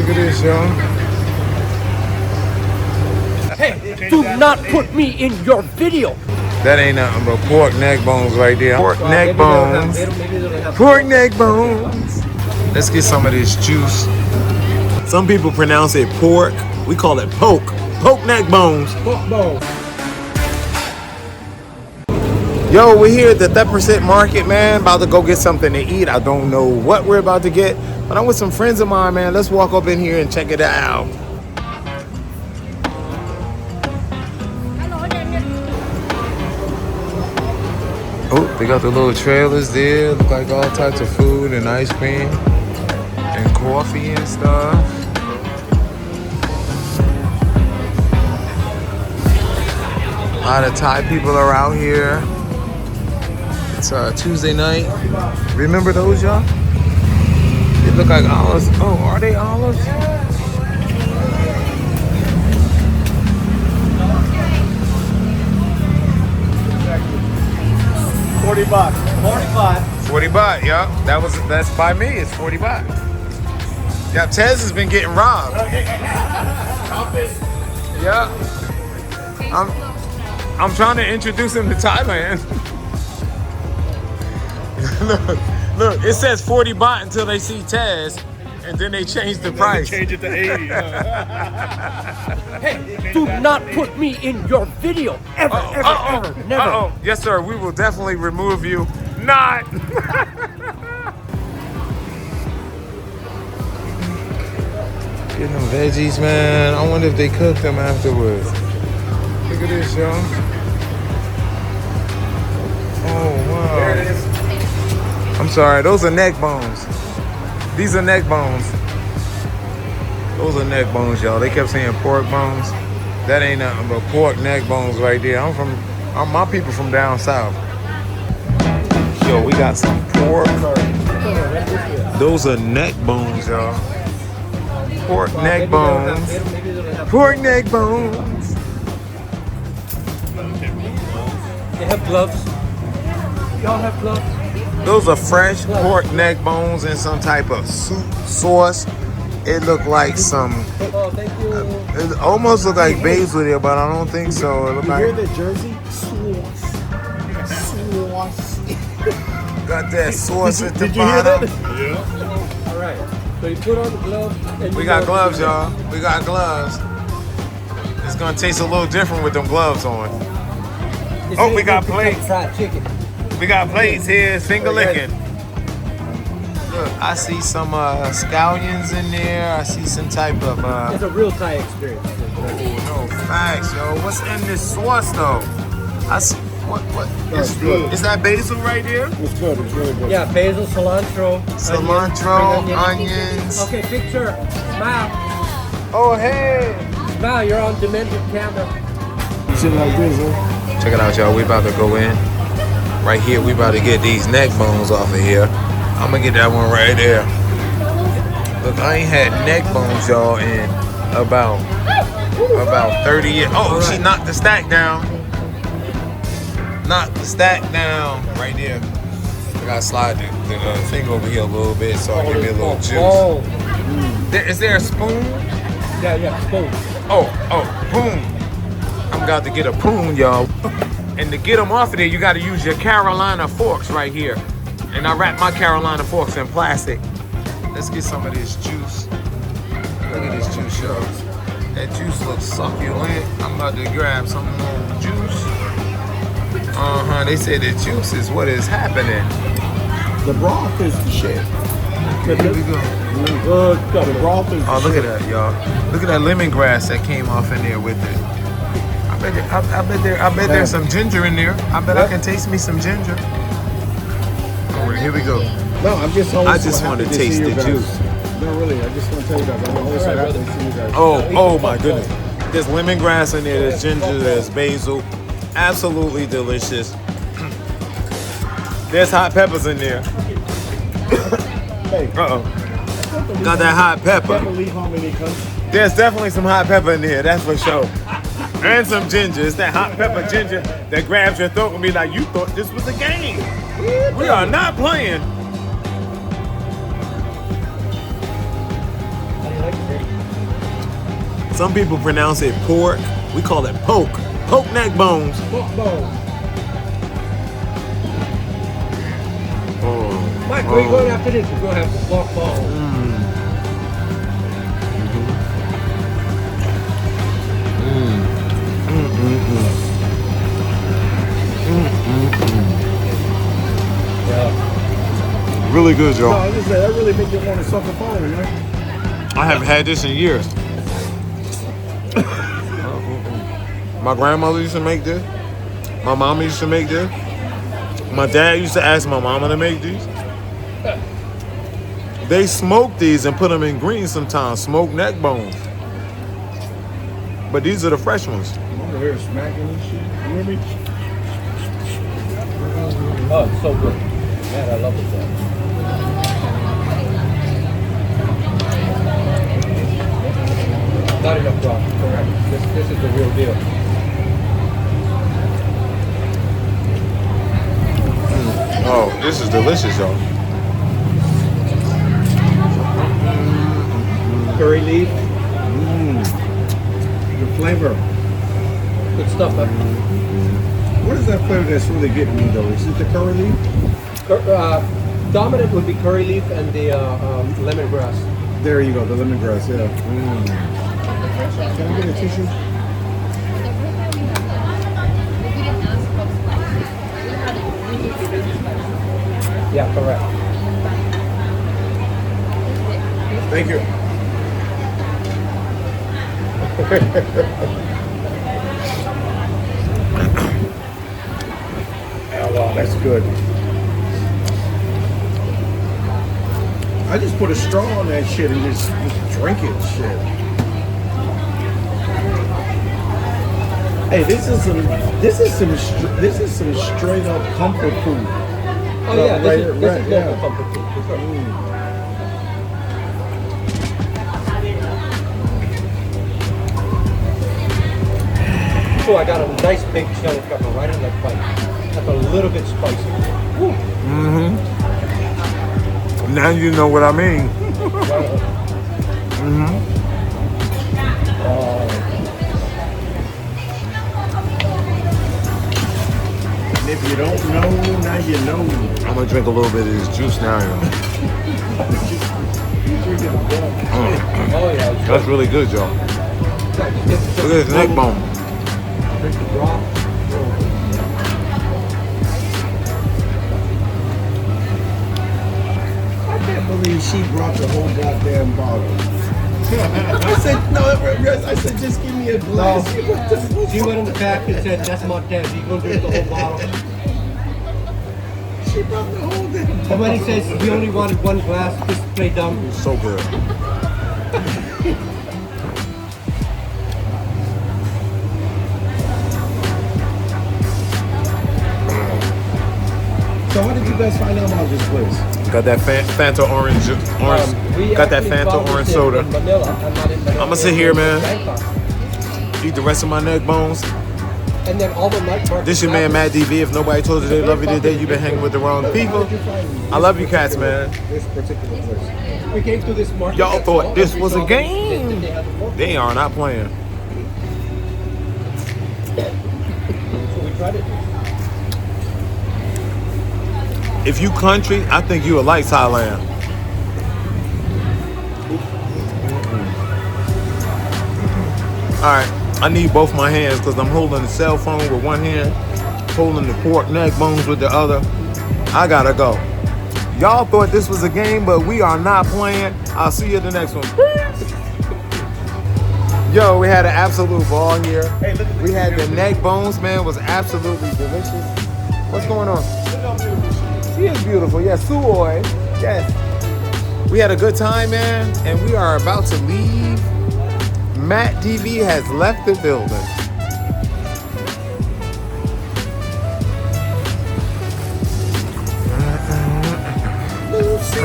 Look at this, y'all. Hey, do not put me in your video. That ain't nothing but pork neck bones right there. Pork neck bones. Pork neck bones. Let's get some of this juice. Some people pronounce it pork. We call it poke. Poke neck bones. Pork bones. Yo, we're here at the Thepprasit Market, man. About to go get something to eat. I don't know what we're about to get, but I'm with some friends of mine, man. Let's walk up in here and check it out. Oh, they got the little trailers there. Look like all types of food and ice cream and coffee and stuff. A lot of Thai people are out here. It's Tuesday night. Remember those, y'all? They look like olives. Oh, are they olives? $40. 45. 40 baht, yeah. That's by me. It's 40 baht. Yeah, Tez has been getting robbed. Yeah. I'm trying to introduce him to Thailand. look, it says 40 baht until they see Taz, and then they change the price. Change it to 80. Hey, do not put me in your video. Ever, never. Yes, sir. We will definitely remove you. Not. Getting them veggies, man. I wonder if they cook them afterwards. Look at this, y'all. Oh, wow. There it is. I'm sorry, those are neck bones. These are neck bones. Those are neck bones, y'all. They kept saying pork bones. That ain't nothing but pork neck bones right there. I'm my people from down south. Yo, we got some pork. Those are neck bones, y'all. Pork neck bones. Pork neck bones. They have gloves. Y'all have gloves? Those are fresh pork neck bones in some type of soup sauce. It looked like some. Oh, thank you. It almost looked like basil there, but I don't think so. It looked You like. hear the Jersey? Sauce. Got that sauce at the Did you hear bottom. that? All right. So you put on the gloves. And We got gloves, y'all. We got gloves. It's gonna taste a little different with them gloves on. Oh, we got plates. Fried chicken. We got plates here, finger licking. Look, I see some scallions in there. I see some type of. It's a real Thai experience. Oh, no, facts, yo. What's in this sauce, though? I see. What? That's good. Is that basil right there? It's good. It's really good. Yeah, basil, cilantro. Cilantro, onion. onions. Okay, picture. Smile. Oh, hey. Smile, you're on demented camera. Shit like this, huh? Check it out, y'all. We about to go in. Right here, we about to get these neck bones off of here. I'm gonna get that one right there. Look, I ain't had neck bones, y'all, in about 30 years. Oh, she knocked the stack down. Knocked the stack down right there. I gotta slide the thing over here a little bit so I give me a little juice. Oh. Is there a spoon? Yeah, spoon. Oh, boom. I'm about to get a poon, y'all. And to get them off of there, you got to use your Carolina forks right here. And I wrap my Carolina forks in plastic. Let's get some of this juice. Look at this juice, y'all. That juice looks succulent. I'm about to grab some more juice. They said the juice is what is happening. The broth is the shit. Here we go. The broth is Oh, look at that, y'all. Look at that lemongrass that came off in there with it. I bet there's some ginger in there. I bet I can taste me some ginger. All right, here we go. No, I'm just I just want to taste the juice. No, really, I just want to tell you guys. I'm always so happy to see you guys. Oh my goodness. There's lemongrass in there, there's ginger, there's basil. Absolutely delicious. There's hot peppers in there. Hey, Got that hot pepper. can't believe how many countries. There's definitely some hot pepper in there, that's for sure. And some ginger. It's that hot pepper ginger that grabs your throat and be like, you thought this was a game. We are not playing. Some people pronounce it pork. We call it poke. Poke neck bones. Pork bone. Oh. Mike, where are you going after this? We're going to have the pork bone. Yeah. Really good, No, Joe. I was just saying, that really make you want to suck a phone, you know? I haven't had this in years. My grandmother used to make this. My mama used to make this. My dad used to ask my mama to make these. They smoke these and put them in greens sometimes, smoked neck bones. But these are the fresh ones. I'm over here smacking and shit. You hear me? Oh, it's so good. Man, I love it. Not enough broth, correct. This is the real deal. Oh, this is delicious, y'all. Curry leaf, The flavor. good stuff, man. What is that flavor that's really getting me though? Is it the curry leaf? Dominant would be curry leaf and the lemongrass. There you go, the lemongrass, yeah. Can I get a tissue? Yeah, correct. Thank you. Oh, wow, that's good. I just put a straw on that shit and just drink it, shit. Hey, this is some straight up comfort food. Oh yeah, this is right, local yeah. comfort food, for sure. So I got a nice big chili pepper right in that bite. That's a little bit spicy. Woo. Now you know what I mean. And if you don't know, now you know. I'm gonna drink a little bit of this juice now, y'all. Oh yeah, it's That's really good, y'all. good. Look at this neck bone. Drink the broth. I can't believe she brought the whole goddamn bottle. I said, no, I said, just give me a glass. She went in the back and said, "That's Montez. You gonna drink the whole bottle?" She brought the whole damn bottle. And when he says he only wanted one glass, just play dumb. So good. So how did you guys find out about this place? Got that Fanta orange. We Got that actually Fanta found orange this soda. in Manila. I'm not in Manila. I'ma sit here, man. Bangkok. Eat the rest of my neck bones. And then all the night market. This your man, Matt DV. If nobody told you they love you today, you've been hanging with the wrong people. I love you cats, man. This particular place. We came to this market. Y'all that's thought small, this and we was saw a that game. they had the pork. They are not playing. So we tried it. If you country, I think you would like Thailand. All right, I need both my hands because I'm holding the cell phone with one hand, holding the pork neck bones with the other. I gotta go. Y'all thought this was a game, but we are not playing. I'll see you at the next one. Yo, we had an absolute ball here. Hey, look at this. We had the neck bones, man. It was absolutely delicious. What's going on? She is beautiful. Yes, Suoi. Yes. We had a good time, man, and we are about to leave. Matt DV has left the building. Lucy.